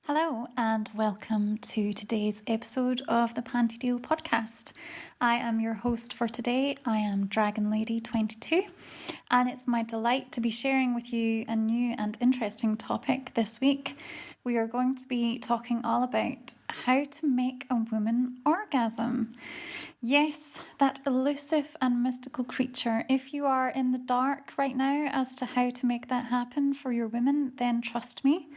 Hello and welcome to today's episode of the Pantydeal podcast. I am your host for today. I am Dragon Lady 22 and it's my delight to be sharing with you a new and interesting topic this week. We are going to be talking all about how to make a woman orgasm. Yes, that elusive and mystical creature. If you are in the dark right now as to how to make that happen for your women, then trust me,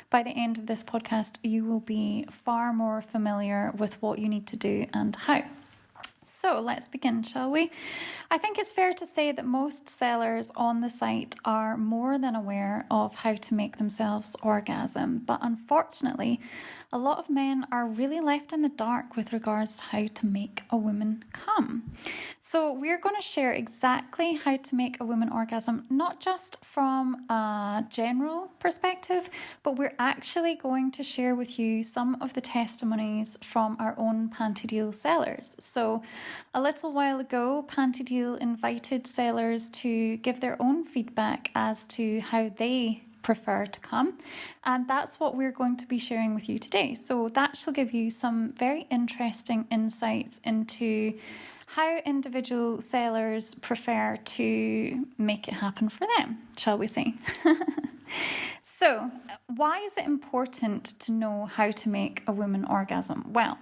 by the end of this podcast, you will be far more familiar with what you need to do and how. So let's begin, shall we? I think it's fair to say that most sellers on the site are more than aware of how to make themselves orgasm, but unfortunately, a lot of men are really left in the dark with regards to how to make a woman come. So we're going to share exactly how to make a woman orgasm, not just from a general perspective, but we're actually going to share with you some of the testimonies from our own Pantydeal sellers. So a little while ago, Pantydeal invited sellers to give their own feedback as to how they prefer to come, and that's what we're going to be sharing with you today. So that shall give you some very interesting insights into how individual sellers prefer to make it happen for them, shall we say. So why is it important to know how to make a woman orgasm? Well,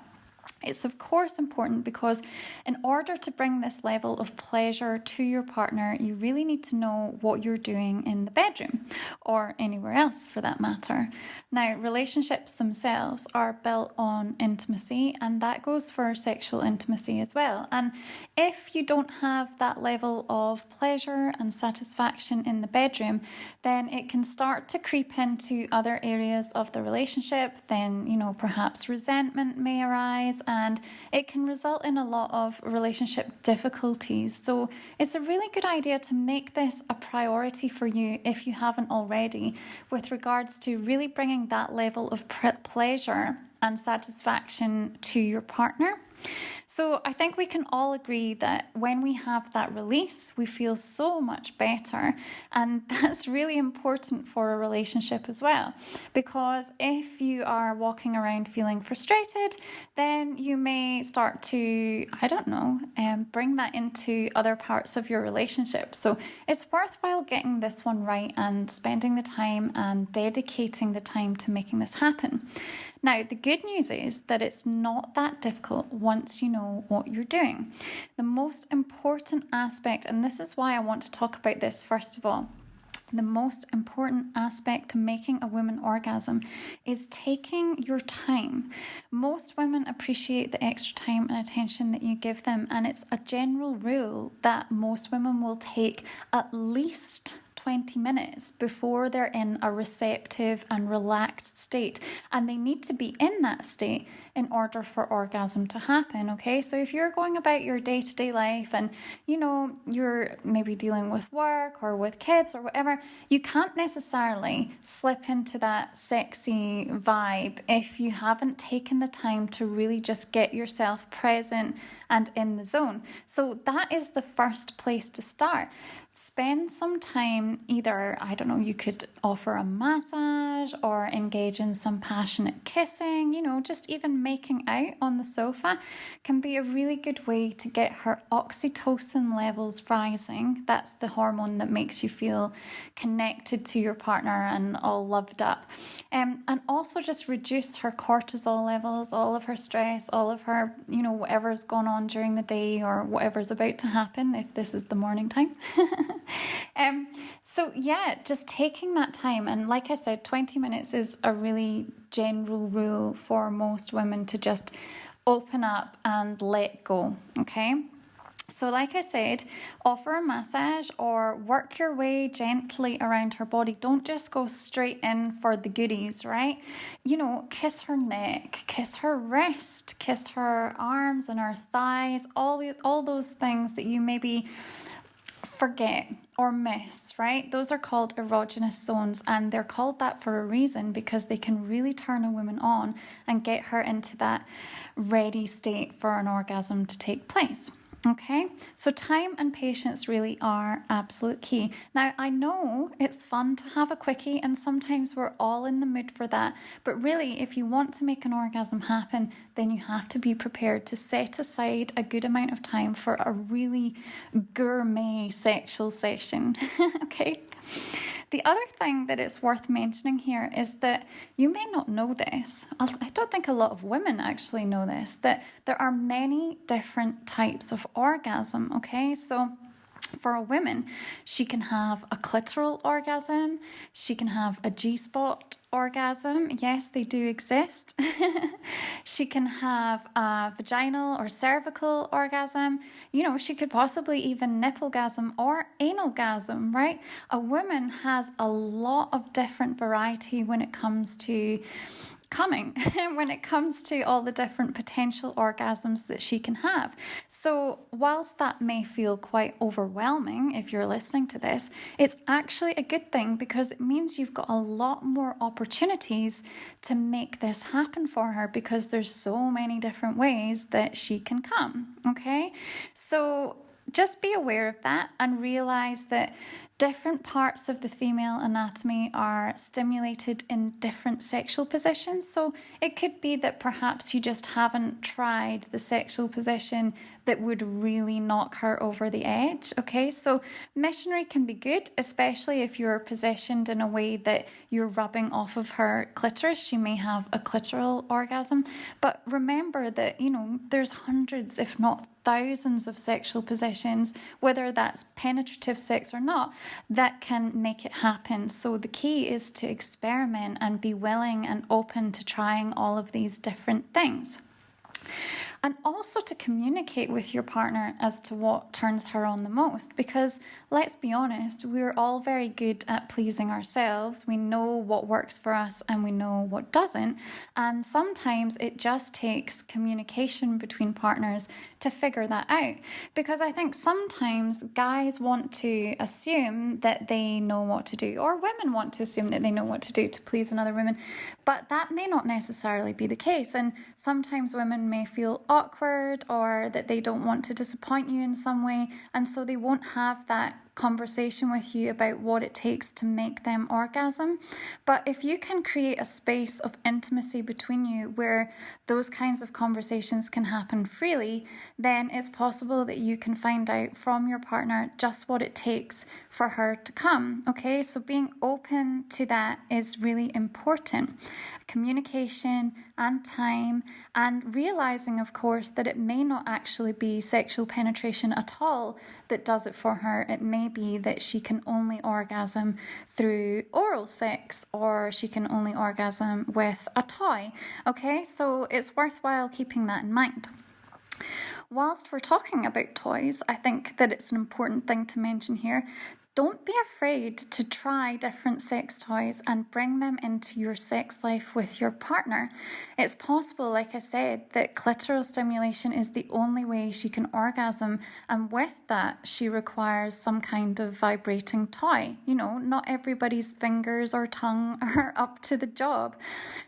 it's of course important because in order to bring this level of pleasure to your partner, you really need to know what you're doing in the bedroom or anywhere else for that matter. Now, relationships themselves are built on intimacy, and that goes for sexual intimacy as well. And if you don't have that level of pleasure and satisfaction in the bedroom, then it can start to creep into other areas of the relationship. Then, perhaps resentment may arise, and it can result in a lot of relationship difficulties. So it's a really good idea to make this a priority for you if you haven't already, with regards to really bringing that level of pleasure and satisfaction to your partner. So I think we can all agree that when we have that release, we feel so much better. And that's really important for a relationship as well. Because if you are walking around feeling frustrated, then you may start to, bring that into other parts of your relationship. So it's worthwhile getting this one right and spending the time and dedicating the time to making this happen. Now, the good news is that it's not that difficult once you know what you're doing. The most important aspect, and this is why I want to talk about this first of all, the most important aspect to making a woman orgasm is taking your time. Most women appreciate the extra time and attention that you give them, and it's a general rule that most women will take at least 20 minutes before they're in a receptive and relaxed state, and they need to be in that state in order for orgasm to happen. Okay, so if you're going about your day-to-day life and you're maybe dealing with work or with kids or whatever, you can't necessarily slip into that sexy vibe if you haven't taken the time to really just get yourself present and in the zone. So that is the first place to start. Spend some time, either, you could offer a massage or engage in some passionate kissing, just even making out on the sofa can be a really good way to get her oxytocin levels rising. That's the hormone that makes you feel connected to your partner and all loved up. And also just reduce her cortisol levels, all of her stress, all of her, whatever's going on during the day or whatever's about to happen if this is the morning time. Just taking that time, and like I said, 20 minutes is a really general rule for most women to just open up and let go, okay? So like I said, offer a massage or work your way gently around her body. Don't just go straight in for the goodies, right? Kiss her neck, kiss her wrist, kiss her arms and her thighs, all those things that you maybe forget or miss, right? Those are called erogenous zones, and they're called that for a reason because they can really turn a woman on and get her into that ready state for an orgasm to take place. Okay, so time and patience really are absolute key. Now, I know it's fun to have a quickie, and sometimes we're all in the mood for that. But really, if you want to make an orgasm happen, then you have to be prepared to set aside a good amount of time for a really gourmet sexual session. Okay. The other thing that it's worth mentioning here is that you may not know this. I don't think a lot of women actually know this, that there are many different types of orgasm, okay? So for a woman, she can have a clitoral orgasm, she can have a G-spot orgasm. Yes, they do exist. She can have a vaginal or cervical orgasm. You know, she could possibly even nipplegasm or analgasm, right? A woman has a lot of different variety when it comes to coming, when it comes to all the different potential orgasms that she can have. So whilst that may feel quite overwhelming if you're listening to this, it's actually a good thing because it means you've got a lot more opportunities to make this happen for her because there's so many different ways that she can come, okay? So just be aware of that and realize that different parts of the female anatomy are stimulated in different sexual positions. So it could be that perhaps you just haven't tried the sexual position that would really knock her over the edge. Okay, so missionary can be good, especially if you're positioned in a way that you're rubbing off of her clitoris. She may have a clitoral orgasm. But remember that, you know, there's hundreds, if not thousands of sexual positions, whether that's penetrative sex or not, that can make it happen. So the key is to experiment and be willing and open to trying all of these different things. And also to communicate with your partner as to what turns her on the most. Because let's be honest, we're all very good at pleasing ourselves. We know what works for us and we know what doesn't. And sometimes it just takes communication between partners to figure that out. Because I think sometimes guys want to assume that they know what to do, or women want to assume that they know what to do to please another woman. But that may not necessarily be the case. And sometimes women may feel awkward or that they don't want to disappoint you in some way, and so they won't have that conversation with you about what it takes to make them orgasm. But if you can create a space of intimacy between you where those kinds of conversations can happen freely, then it's possible that you can find out from your partner just what it takes for her to come. Okay, so being open to that is really important. Communication and time, and realizing, of course, that it may not actually be sexual penetration at all that does it for her. It may be that she can only orgasm through oral sex, or she can only orgasm with a toy. Okay, so it's worthwhile keeping that in mind. Whilst we're talking about toys, I think that it's an important thing to mention here. Don't be afraid to try different sex toys and bring them into your sex life with your partner. It's possible, like I said, that clitoral stimulation is the only way she can orgasm, and with that, she requires some kind of vibrating toy. You know, not everybody's fingers or tongue are up to the job.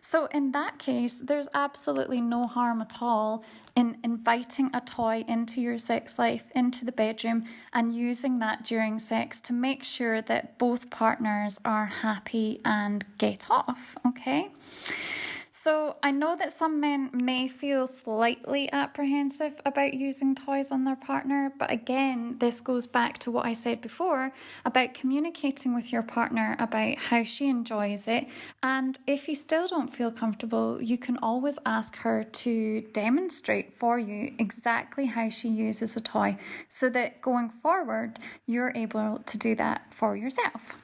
So in that case, there's absolutely no harm at all in inviting a toy into your sex life, into the bedroom, and using that during sex to make sure that both partners are happy and get off, okay? So I know that some men may feel slightly apprehensive about using toys on their partner, but again, this goes back to what I said before about communicating with your partner about how she enjoys it. And if you still don't feel comfortable, you can always ask her to demonstrate for you exactly how she uses a toy so that going forward, you're able to do that for yourself.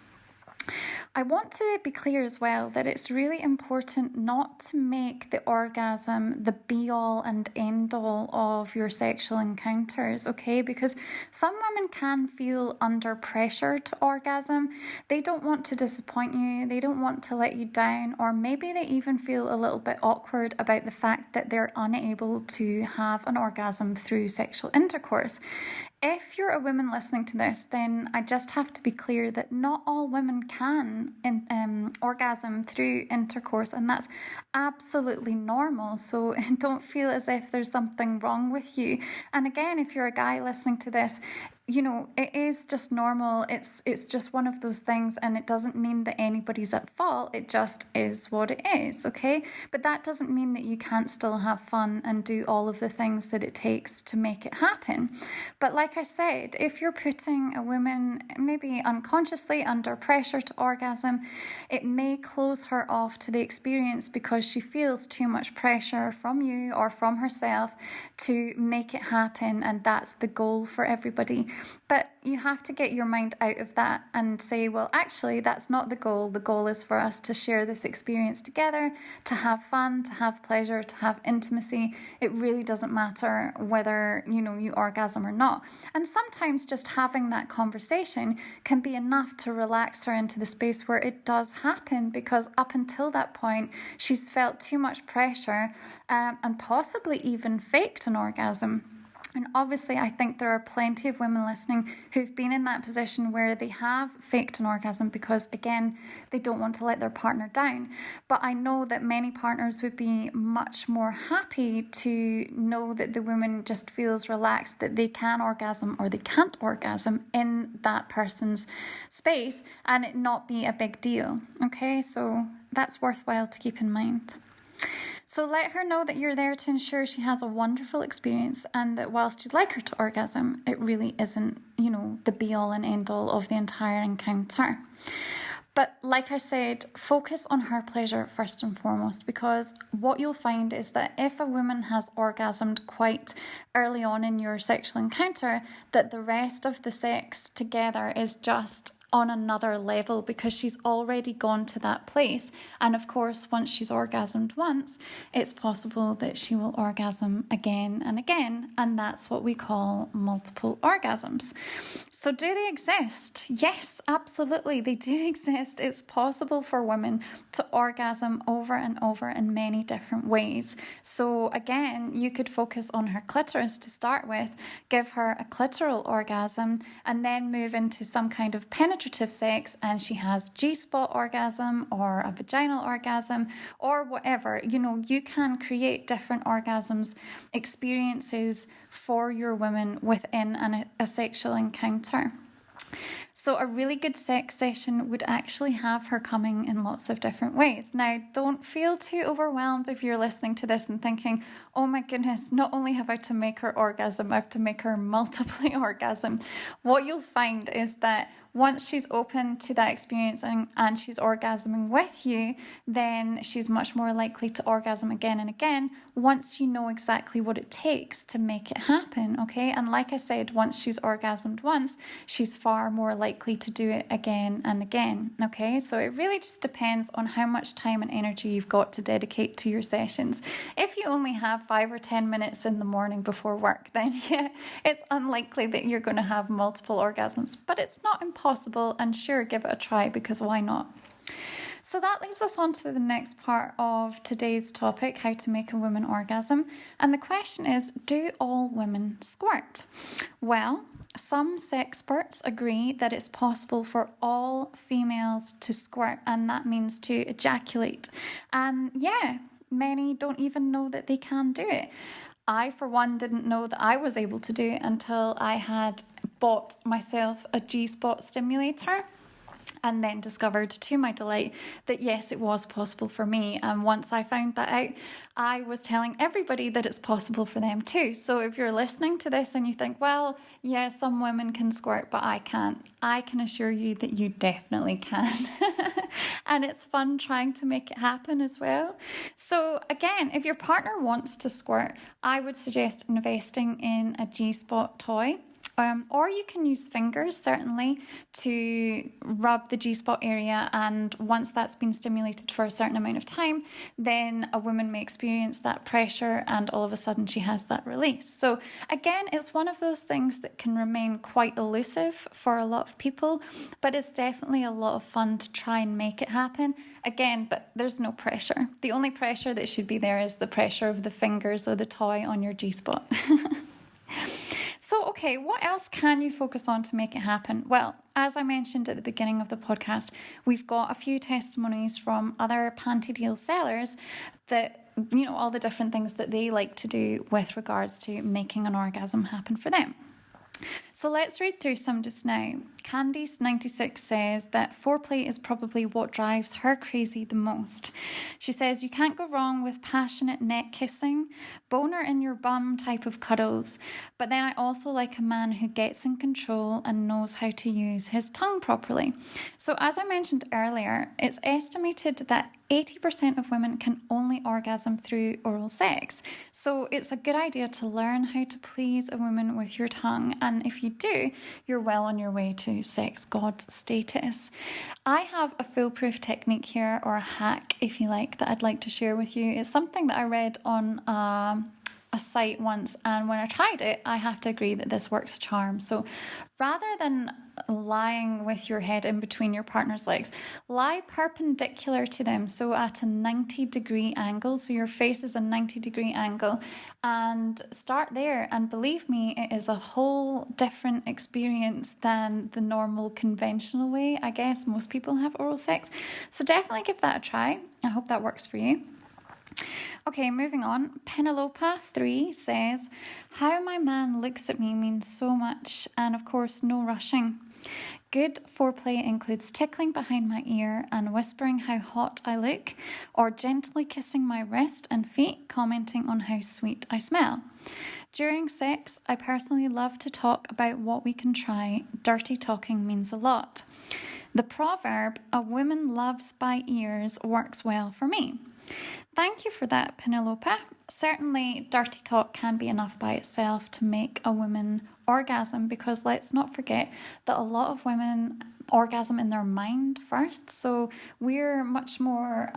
I want to be clear as well that it's really important not to make the orgasm the be-all and end-all of your sexual encounters, okay? Because some women can feel under pressure to orgasm. They don't want to disappoint you, they don't want to let you down, or maybe they even feel a little bit awkward about the fact that they're unable to have an orgasm through sexual intercourse. If you're a woman listening to this, then I just have to be clear that not all women can orgasm through intercourse, and that's absolutely normal. So don't feel as if there's something wrong with you. And again, if you're a guy listening to this, you know, it is just normal. It's just one of those things, and it doesn't mean that anybody's at fault. It just is what it is, okay? But that doesn't mean that you can't still have fun and do all of the things that it takes to make it happen. But like I said, if you're putting a woman maybe unconsciously under pressure to orgasm, it may close her off to the experience because she feels too much pressure from you or from herself to make it happen, and that's the goal for everybody. But you have to get your mind out of that and say, well, actually, that's not the goal. The goal is for us to share this experience together, to have fun, to have pleasure, to have intimacy. It really doesn't matter whether, you know, you orgasm or not. And sometimes just having that conversation can be enough to relax her into the space where it does happen, because up until that point, she's felt too much pressure and possibly even faked an orgasm. And obviously, I think there are plenty of women listening who've been in that position where they have faked an orgasm because, again, they don't want to let their partner down. But I know that many partners would be much more happy to know that the woman just feels relaxed, that they can orgasm or they can't orgasm in that person's space and it not be a big deal. Okay, so that's worthwhile to keep in mind. So let her know that you're there to ensure she has a wonderful experience, and that whilst you'd like her to orgasm, it really isn't, you know, the be-all and end-all of the entire encounter. But like I said, focus on her pleasure first and foremost, because what you'll find is that if a woman has orgasmed quite early on in your sexual encounter, that the rest of the sex together is just on another level because she's already gone to that place. And of course, once she's orgasmed once, it's possible that she will orgasm again and again, and that's what we call multiple orgasms. So do they exist? Yes, absolutely, they do exist. It's possible for women to orgasm over and over in many different ways. So again, you could focus on her clitoris to start with, give her a clitoral orgasm, and then move into some kind of penetrative sex, and she has G-spot orgasm or a vaginal orgasm or whatever. You know, you can create different orgasms, experiences for your women within a sexual encounter. So a really good sex session would actually have her coming in lots of different ways. Now, don't feel too overwhelmed if you're listening to this and thinking, oh my goodness, not only have I to make her orgasm, I have to make her multiply orgasm. What you'll find is that once she's open to that experience and she's orgasming with you, then she's much more likely to orgasm again and again once you know exactly what it takes to make it happen, okay? And like I said, once she's orgasmed once, she's far more likely to do it again and again, okay? So it really just depends on how much time and energy you've got to dedicate to your sessions. If you only have 5 or 10 minutes in the morning before work, then yeah, it's unlikely that you're going to have multiple orgasms, but it's not impossible, and sure, give it a try, because why not? So that leads us on to the next part of today's topic, how to make a woman orgasm. And the question is, do all women squirt? Well, some sexperts agree that it's possible for all females to squirt, and that means to ejaculate. And yeah, many don't even know that they can do it. I, for one, didn't know that I was able to do it until I had bought myself a G-spot stimulator, and then discovered, to my delight, that yes, it was possible for me. And once I found that out, I was telling everybody that it's possible for them too. So if you're listening to this and you think, well, yeah, some women can squirt, but I can't, I can assure you that you definitely can. And it's fun trying to make it happen as well. So again, if your partner wants to squirt, I would suggest investing in a G-spot toy. Or you can use fingers, certainly, to rub the G-spot area, and once that's been stimulated for a certain amount of time, then a woman may experience that pressure and all of a sudden she has that release. So again, it's one of those things that can remain quite elusive for a lot of people, but it's definitely a lot of fun to try and make it happen. Again, but there's no pressure. The only pressure that should be there is the pressure of the fingers or the toy on your G-spot. So So, okay, what else can you focus on to make it happen? Well, as I mentioned at the beginning of the podcast, we've got a few testimonies from other Pantydeal sellers that, all the different things that they like to do with regards to making an orgasm happen for them. So let's read through some just now. Candice96 says that foreplay is probably what drives her crazy the most. She says you can't go wrong with passionate neck kissing, boner in your bum type of cuddles, but then I also like a man who gets in control and knows how to use his tongue properly. So as I mentioned earlier, it's estimated that 80% of women can only orgasm through oral sex. So it's a good idea to learn how to please a woman with your tongue. And if you do, you're well on your way to sex god status. I have a foolproof technique here, or a hack, if you like, that I'd like to share with you. It's something that I read on a site once, and when I tried it, I have to agree that this works a charm. So rather than lying with your head in between your partner's legs, lie perpendicular to them, so at a 90-degree angle, so your face is a 90-degree angle, and start there. And believe me, it is a whole different experience than the normal conventional way I guess most people have oral sex. So definitely give that a try. I hope that works for you. Okay, moving on. Penelope3 says, how my man looks at me means so much, and of course, no rushing. Good foreplay includes tickling behind my ear and whispering how hot I look, or gently kissing my wrist and feet, commenting on how sweet I smell. During sex, I personally love to talk about what we can try. Dirty talking means a lot. The proverb, a woman loves by ears, works well for me. Thank you for that, Penelope. Certainly, dirty talk can be enough by itself to make a woman orgasm, because let's not forget that a lot of women orgasm in their mind first. So we're much more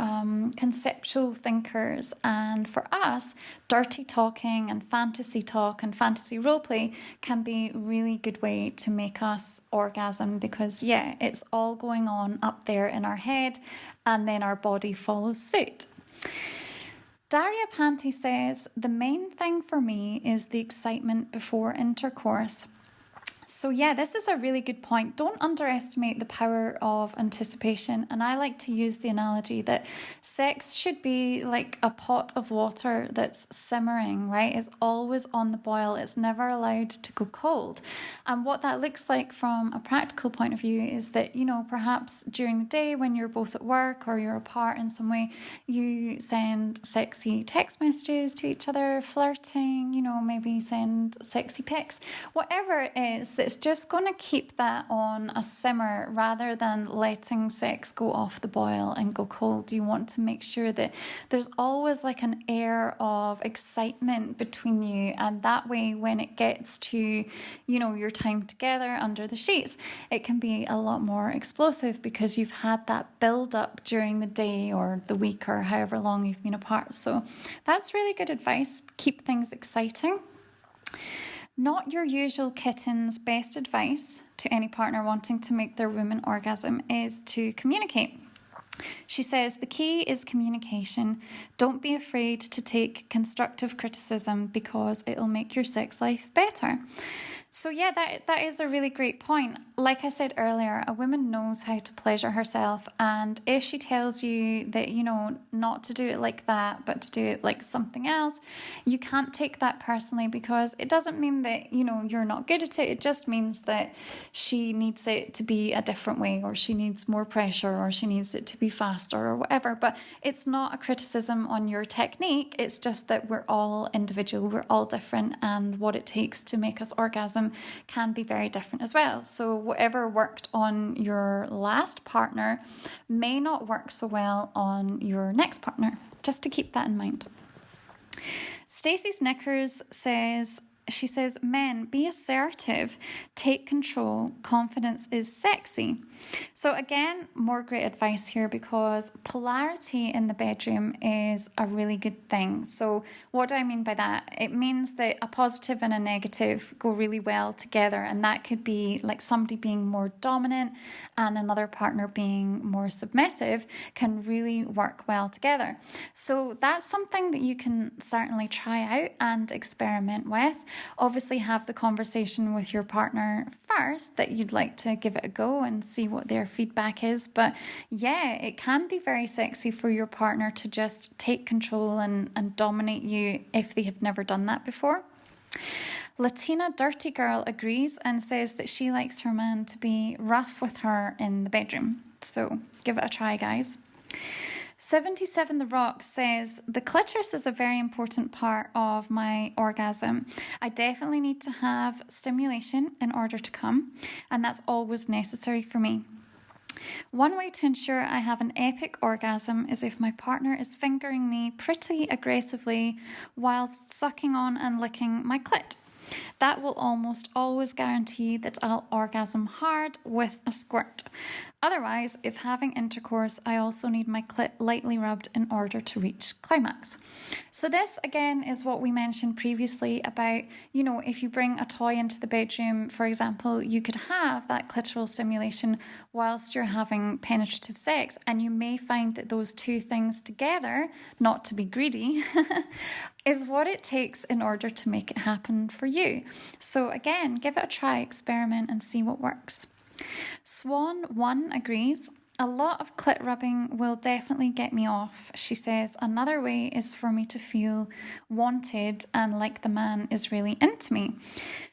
conceptual thinkers, and for us, dirty talking and fantasy talk and fantasy roleplay can be a really good way to make us orgasm, because it's all going on up there in our head, and then our body follows suit. Daria Panty says, the main thing for me is the excitement before intercourse. So this is a really good point. Don't underestimate the power of anticipation. And I like to use the analogy that sex should be like a pot of water that's simmering, right? It's always on the boil. It's never allowed to go cold. And what that looks like from a practical point of view is that, perhaps during the day when you're both at work or you're apart in some way, you send sexy text messages to each other, flirting, maybe send sexy pics, whatever it is. It's just going to keep that on a simmer rather than letting sex go off the boil and go cold. You want to make sure that there's always like an air of excitement between you, and that way when it gets to, your time together under the sheets, it can be a lot more explosive because you've had that build up during the day or the week or however long you've been apart. So that's really good advice. Keep things exciting. Not your usual kitten's best advice to any partner wanting to make their woman orgasm is to communicate. She says the key is communication. Don't be afraid to take constructive criticism because it'll make your sex life better. So that is a really great point. Like I said earlier, a woman knows how to pleasure herself, and if she tells you that, not to do it like that, but to do it like something else, you can't take that personally, because it doesn't mean that, you're not good at it. It just means that she needs it to be a different way, or she needs more pressure, or she needs it to be faster or whatever. But it's not a criticism on your technique. It's just that we're all individual, we're all different, and what it takes to make us orgasm can be very different as well. So whatever worked on your last partner may not work so well on your next partner, just to keep that in mind. Stacey Snickers says, men, be assertive, take control, confidence is sexy. So again, more great advice here, because polarity in the bedroom is a really good thing. So what do I mean by that? It means that a positive and a negative go really well together, and that could be like somebody being more dominant and another partner being more submissive can really work well together. So that's something that you can certainly try out and experiment with. Obviously, have the conversation with your partner first that you'd like to give it a go and see what their feedback is. But yeah, it can be very sexy for your partner to just take control and dominate you if they have never done that before. Latina Dirty Girl agrees and says that she likes her man to be rough with her in the bedroom. So give it a try, guys. 77 The Rock says, the clitoris is a very important part of my orgasm. I definitely need to have stimulation in order to come, and that's always necessary for me. One way to ensure I have an epic orgasm is if my partner is fingering me pretty aggressively whilst sucking on and licking my clit. That will almost always guarantee that I'll orgasm hard with a squirt. Otherwise, if having intercourse, I also need my clit lightly rubbed in order to reach climax. So this, again, is what we mentioned previously about, if you bring a toy into the bedroom, for example, you could have that clitoral stimulation whilst you're having penetrative sex, and you may find that those two things together, not to be greedy, is what it takes in order to make it happen for you. So again, give it a try, experiment, and see what works. Swan1 agrees. A lot of clit rubbing will definitely get me off. She says another way is for me to feel wanted and like the man is really into me.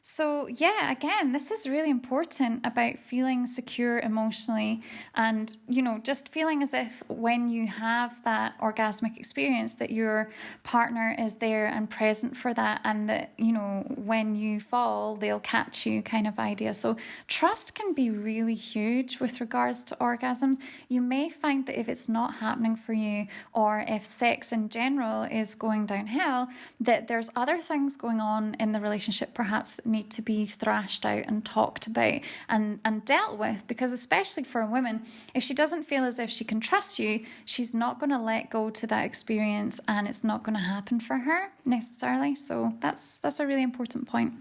So yeah, again, this is really important about feeling secure emotionally and, just feeling as if when you have that orgasmic experience that your partner is there and present for that, and that, when you fall, they'll catch you kind of idea. So trust can be really huge with regards to orgasms. You may find that if it's not happening for you, or if sex in general is going downhill, that there's other things going on in the relationship perhaps that need to be thrashed out and talked about and dealt with, because especially for a woman, if she doesn't feel as if she can trust you, she's not going to let go to that experience, and it's not going to happen for her necessarily. So that's a really important point.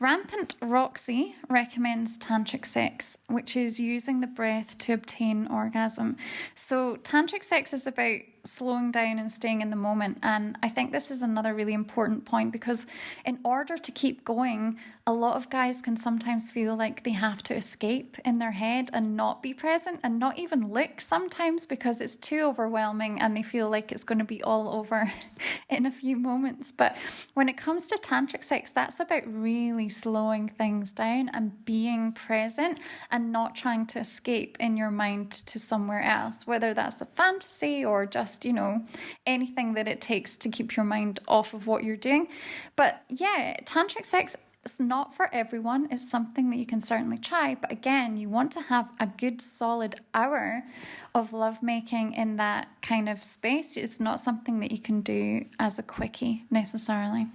Rampant Roxy recommends tantric sex, which is using the breath to obtain orgasm. So tantric sex is about slowing down and staying in the moment. And I think this is another really important point, because in order to keep going, a lot of guys can sometimes feel like they have to escape in their head and not be present and not even look sometimes, because it's too overwhelming and they feel like it's going to be all over in a few moments. But when it comes to tantric sex, that's about really slowing things down and being present and not trying to escape in your mind to somewhere else, whether that's a fantasy or just, anything that it takes to keep your mind off of what you're doing. But yeah, tantric sex, it's not for everyone. It's something that you can certainly try. But again, you want to have a good solid hour of lovemaking in that kind of space. It's not something that you can do as a quickie necessarily.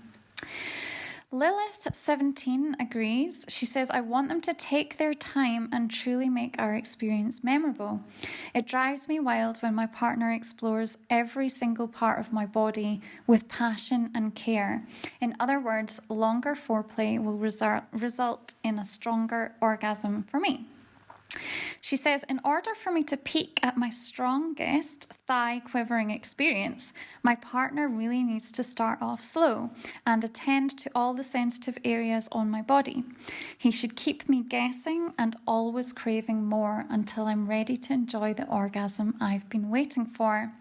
Lilith17 agrees. She says, I want them to take their time and truly make our experience memorable. It drives me wild when my partner explores every single part of my body with passion and care. In other words, longer foreplay will result in a stronger orgasm for me. She says, in order for me to peak at my strongest thigh quivering experience, my partner really needs to start off slow and attend to all the sensitive areas on my body. He should keep me guessing and always craving more until I'm ready to enjoy the orgasm I've been waiting for.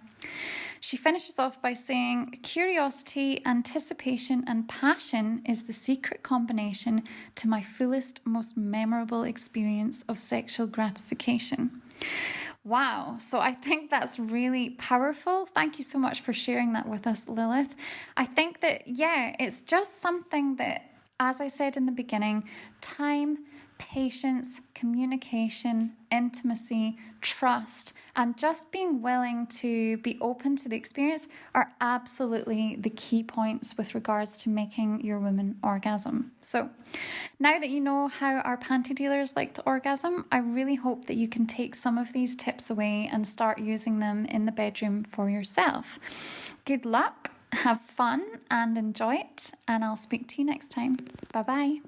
She finishes off by saying, curiosity, anticipation, and passion is the secret combination to my fullest, most memorable experience of sexual gratification. Wow. So I think that's really powerful. Thank you so much for sharing that with us, Lilith. I think that, it's just something that, as I said in the beginning, time, patience, communication, intimacy, trust, and just being willing to be open to the experience are absolutely the key points with regards to making your woman orgasm. So now that you know how our panty dealers like to orgasm, I really hope that you can take some of these tips away and start using them in the bedroom for yourself. Good luck, have fun, and enjoy it, and I'll speak to you next time. Bye-bye.